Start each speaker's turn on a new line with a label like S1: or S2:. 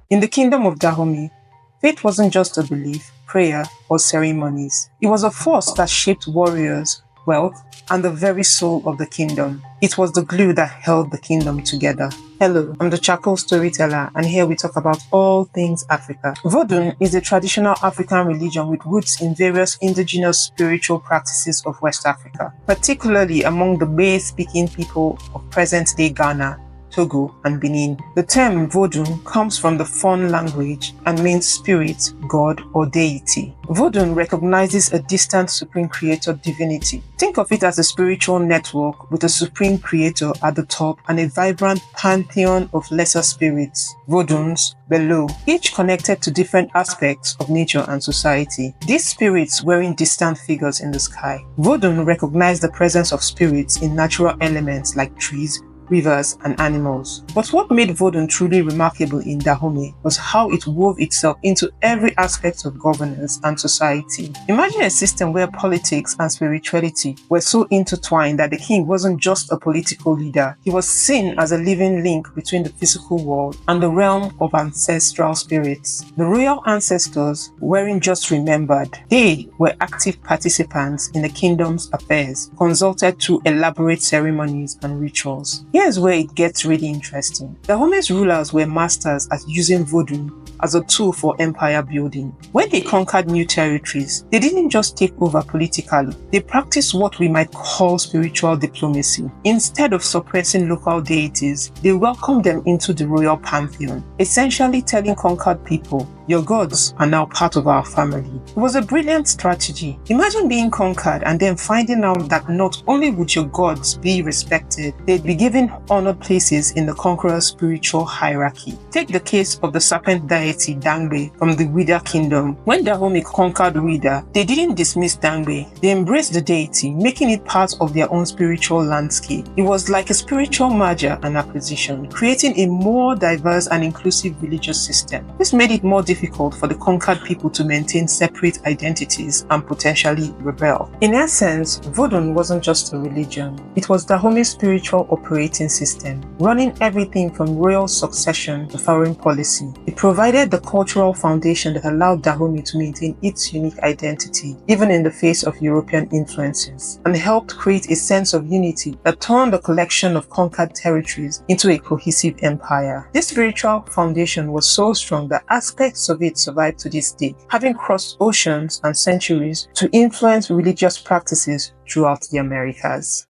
S1: In the kingdom of Dahomey, faith wasn't just a belief, prayer, or ceremonies. It was a force that shaped warriors, wealth, and the very soul of the kingdom. It was the glue that held the kingdom together. Hello, I'm the Charcoal Storyteller, and here we talk about all things Africa. Vodun is a traditional African religion with roots in various indigenous spiritual practices of West Africa, particularly among the Bay-speaking people of present-day Ghana, Togo, and Benin. The term Vodun comes from the Fon language and means spirit, god, or deity. Vodun recognizes a distant supreme creator divinity. Think of it as a spiritual network with a supreme creator at the top and a vibrant pantheon of lesser spirits, Voduns, below, each connected to different aspects of nature and society. These spirits wearing distant figures in the sky. Vodun recognized the presence of spirits in natural elements like trees, rivers, and animals. But what made Vodun truly remarkable in Dahomey was how it wove itself into every aspect of governance and society. Imagine a system where politics and spirituality were so intertwined that the king wasn't just a political leader, he was seen as a living link between the physical world and the realm of ancestral spirits. The royal ancestors weren't just remembered, they were active participants in the kingdom's affairs, consulted through elaborate ceremonies and rituals. Here's where it gets really interesting. Dahomey's rulers were masters at using Vodun as a tool for empire building. When they conquered new territories, they didn't just take over politically, they practiced what we might call spiritual diplomacy. Instead of suppressing local deities, they welcomed them into the royal pantheon, essentially telling conquered people, your gods are now part of our family. It was a brilliant strategy. Imagine being conquered and then finding out that not only would your gods be respected, they'd be given honored places in the conqueror's spiritual hierarchy. Take the case of the serpent deity Dahomey from the Wida kingdom. When Dahomey conquered Wida, they didn't dismiss Dahomey. They embraced the deity, making it part of their own spiritual landscape. It was like a spiritual merger and acquisition, creating a more diverse and inclusive religious system. This made it more difficult for the conquered people to maintain separate identities and potentially rebel. In essence, Vodun wasn't just a religion. It was Dahomey's spiritual operating system, running everything from royal succession to foreign policy. It provided the cultural foundation that allowed Dahomey to maintain its unique identity, even in the face of European influences, and helped create a sense of unity that turned a collection of conquered territories into a cohesive empire. This spiritual foundation was so strong that aspects of it survive to this day, having crossed oceans and centuries to influence religious practices throughout the Americas.